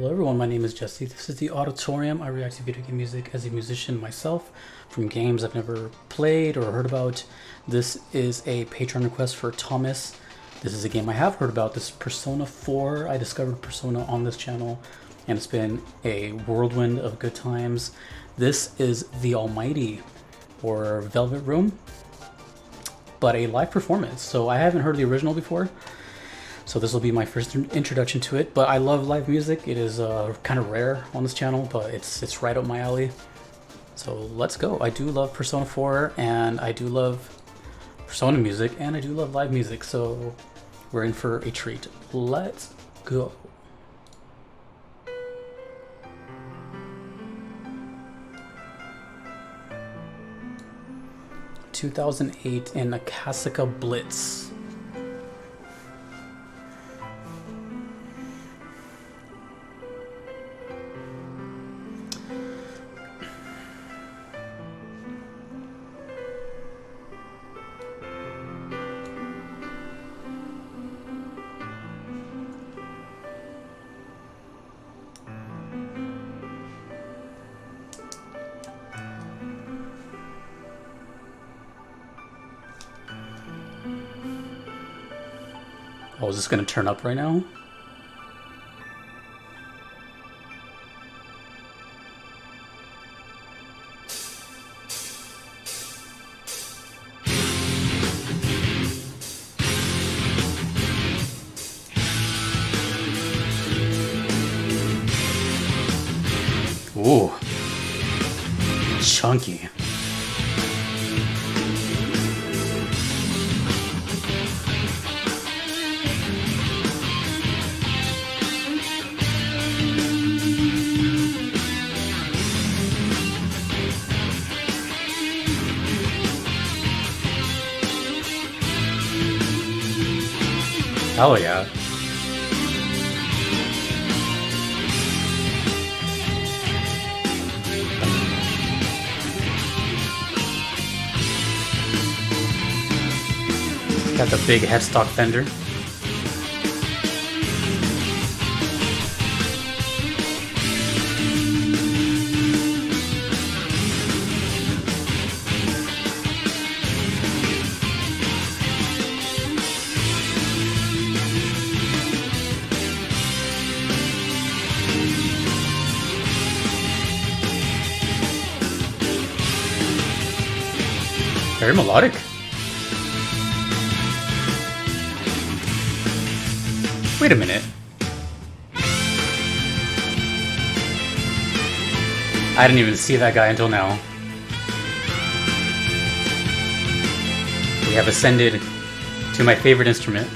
Hello everyone, my name is Jesse. This is the Auditorium. I react to video game music as a musician myself from games I've never played or heard about. This is a Patreon request for Thomas. This is a game I have heard about. This is Persona 4. I discovered Persona on this channel and it's been a whirlwind of good times. This is The Almighty or Velvet Room, but a live performance. So I haven't heard the original before. So this will be my first introduction to it, but I love live music. It is kind of rare on this channel, but it's right up my alley. So let's go. I do love Persona 4, and I do love Persona music, and I do love live music, so we're in for a treat. Let's go. ...2008 in Akasaka Blitz. Oh, is this gonna turn up right now? Ooh, chunky. Oh yeah. Got the big headstock fender. Very melodic. Wait a minute. I didn't even see that guy until now. We have ascended to my favorite instrument.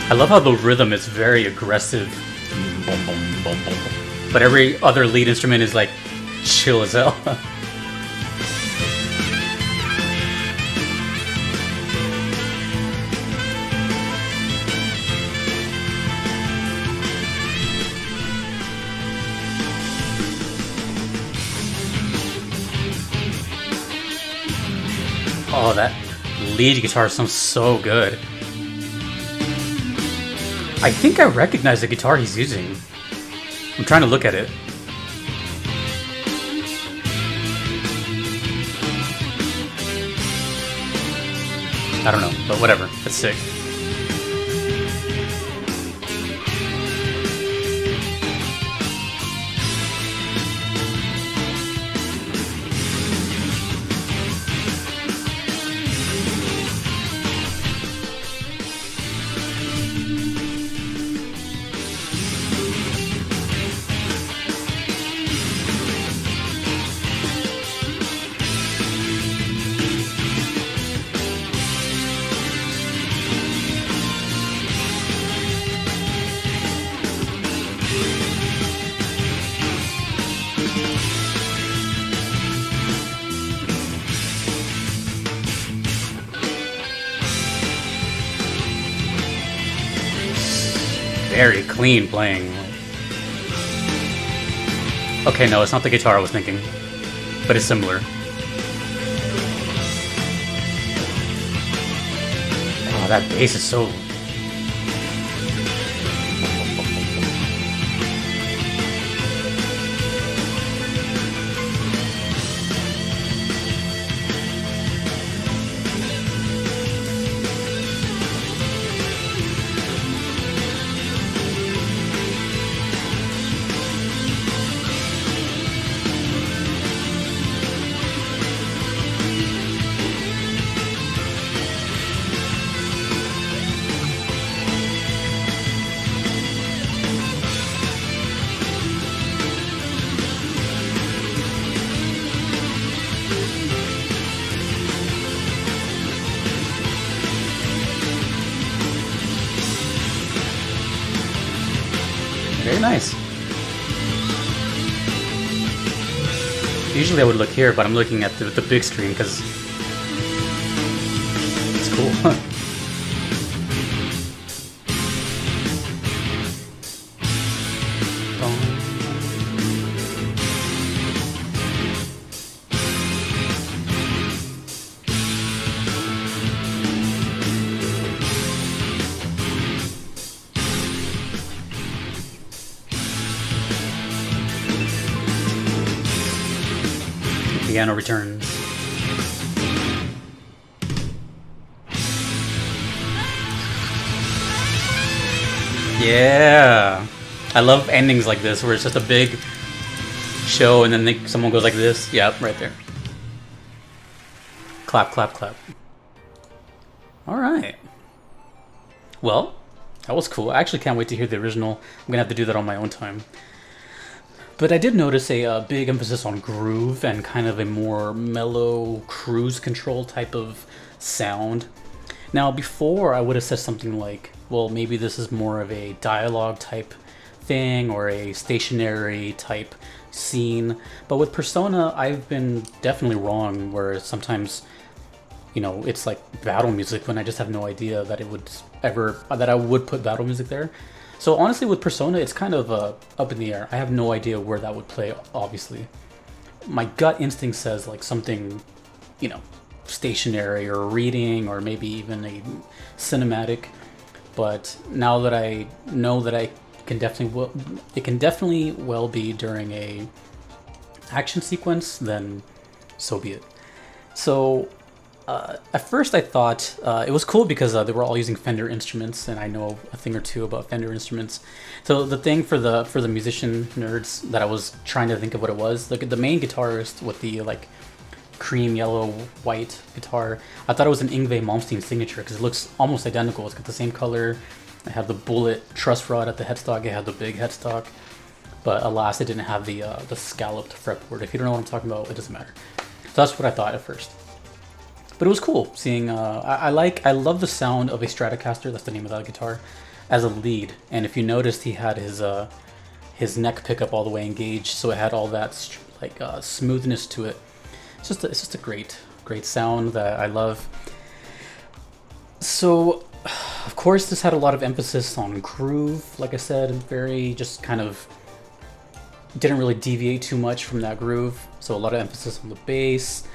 I love how the rhythm is very aggressive, but every other lead instrument is like chill as hell. Oh, that lead guitar sounds so good. I think I recognize the guitar he's using. I'm trying to look at it. I don't know, but whatever. That's sick. very clean playing. Okay, no, it's not the guitar I was thinking, but it's similar. Oh, that bass is so... Very nice. Usually I would look here, but I'm looking at the big screen because it's cool. Piano returns. Yeah, I love endings like this where it's just a big show and then someone goes like this. Yep, right there. Clap, clap, clap. All right. Well, that was cool. I actually can't wait to hear the original. I'm gonna have to do that on my own time. But I did notice a big emphasis on groove and kind of a more mellow cruise control type of sound. Now before I would have said something like, well, maybe this is more of a dialogue type thing or a stationary type scene. But with Persona, I've been definitely wrong where sometimes, you know, it's like battle music when I just have no idea that that I would put battle music there. So honestly, with Persona, it's kind of up in the air. I have no idea where that would play, obviously. My gut instinct says like something, you know, stationary or reading or maybe even a cinematic. But now that I know that it can definitely well be during a action sequence, then so be it. So at first I thought it was cool because they were all using Fender instruments, and I know a thing or two about Fender instruments. So the thing for the musician nerds that I was trying to think of what it was, the main guitarist with the like cream yellow white guitar, I thought it was an Yngwie Malmsteen signature because it looks almost identical. It's got the same color. I have the bullet truss rod at the headstock. It had the big headstock, but alas, it didn't have the scalloped fretboard. If you don't know what I'm talking about, it doesn't matter. So that's what I thought at first. But it was cool seeing. I love the sound of a Stratocaster. That's the name of that guitar, as a lead. And if you noticed, he had his neck pickup all the way engaged, so it had all that smoothness to it. It's just a great sound that I love. So, of course, this had a lot of emphasis on groove. Like I said, very just kind of didn't really deviate too much from that groove. So a lot of emphasis on the bass.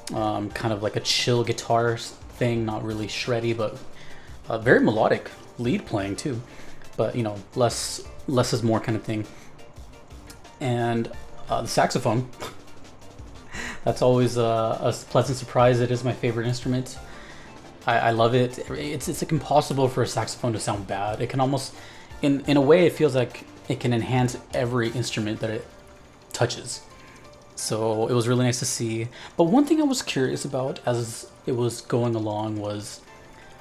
Kind of like a chill guitar thing, not really shreddy, but very melodic lead playing too. But you know, less is more kind of thing. And the saxophone, that's always a pleasant surprise. It is my favorite instrument. I love it. It's like impossible for a saxophone to sound bad. It can almost, in a way, it feels like it can enhance every instrument that it touches. So it was really nice to see. But one thing I was curious about as it was going along was,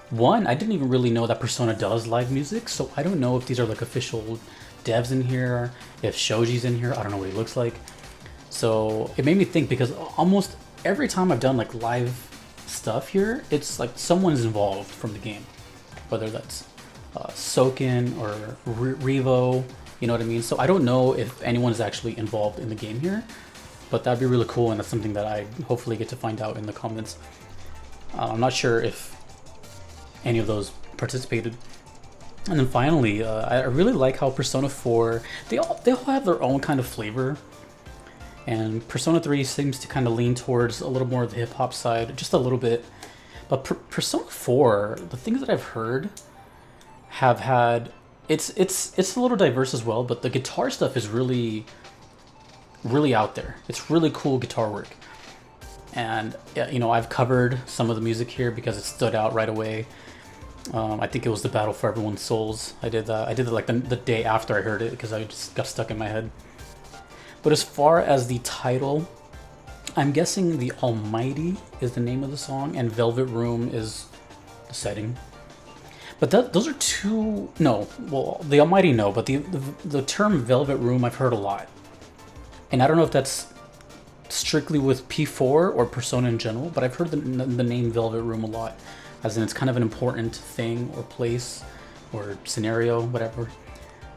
one, I didn't even really know that Persona does live music, so I don't know if these are like official devs in here, if Shoji's in here, I don't know what he looks like. So it made me think, because almost every time I've done like live stuff here, it's like someone's involved from the game. Whether that's Soken or Revo, you know what I mean? So I don't know if anyone is actually involved in the game here. But that'd be really cool, and that's something that I hopefully get to find out in the comments. I'm not sure if any of those participated. And then finally, I really like how Persona 4, they all have their own kind of flavor. And Persona 3 seems to kind of lean towards a little more of the hip hop side, just a little bit. But Persona 4, the things that I've heard have had, it's a little diverse as well, but the guitar stuff is really out there. It's really cool guitar work. And you know, I've covered some of the music here because it stood out right away. I think it was the Battle for Everyone's Souls. I did that like the day after I heard it because I just got stuck in my head. But as far as the title, I'm guessing The Almighty is the name of the song and Velvet Room is the setting. But those are two, no, well, The Almighty no, but the term Velvet Room I've heard a lot. And I don't know if that's strictly with P4 or Persona in general, but I've heard the name Velvet Room a lot, as in it's kind of an important thing or place or scenario, whatever.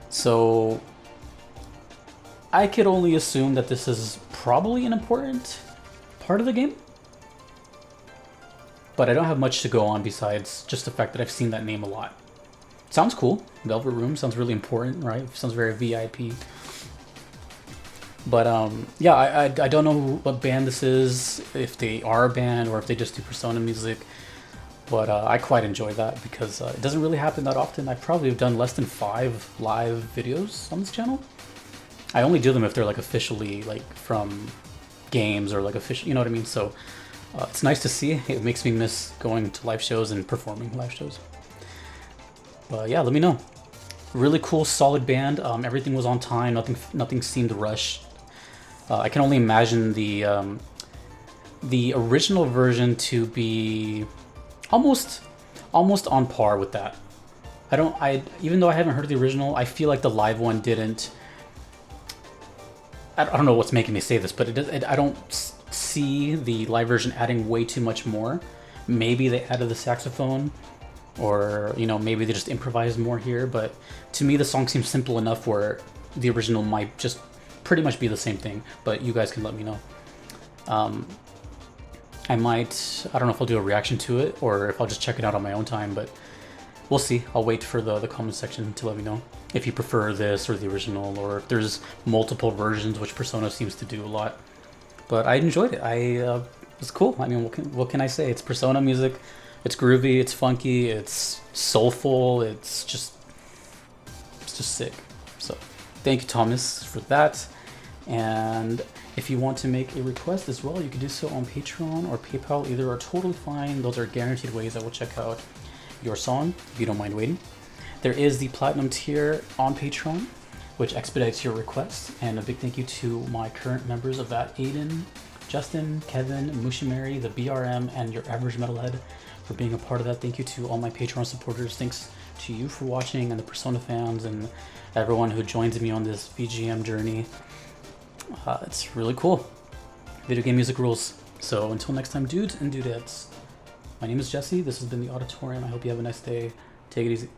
So I could only assume that this is probably an important part of the game, but I don't have much to go on besides just the fact that I've seen that name a lot. Sounds cool. Velvet Room sounds really important, right? Sounds very VIP. But yeah, I don't know what band this is, if they are a band or if they just do Persona music. But I quite enjoy that because it doesn't really happen that often. I probably have done less than 5 live videos on this channel. I only do them if they're like officially like from games or like official, you know what I mean? So it's nice to see. It makes me miss going to live shows and performing live shows. But yeah, let me know. Really cool, solid band. Everything was on time. Nothing seemed rushed. I can only imagine the original version to be almost on par with that. Even though I haven't heard the original, I feel like the live one didn't. I don't know what's making me say this, but I don't see the live version adding way too much more. Maybe they added the saxophone, or you know, maybe they just improvised more here. But to me, the song seems simple enough where the original might just pretty much be the same thing. But you guys can let me know. I don't know if I'll do a reaction to it or if I'll just check it out on my own time, but we'll see. I'll wait for the comment section to let me know if you prefer this or the original, or if there's multiple versions, which Persona seems to do a lot. But I enjoyed it. It's cool. I mean, what can I say? It's Persona music. It's groovy. It's funky. It's soulful. It's just sick. So thank you, Thomas, for that. And if you want to make a request as well, you can do so on Patreon or PayPal. Either are totally fine. Those are guaranteed ways I will check out your song if you don't mind waiting. There is the Platinum tier on Patreon, which expedites your requests. And a big thank you to my current members of that: Aiden, Justin, Kevin, Mushimari, the BRM, and your average metalhead for being a part of that. Thank you to all my Patreon supporters. Thanks to you for watching, and the Persona fans, and everyone who joins me on this VGM journey. It's really cool. Video game music rules. So until next time, dudes and dudettes, my name is Jesse. This has been the Auditorium. I hope you have a nice day. Take it easy.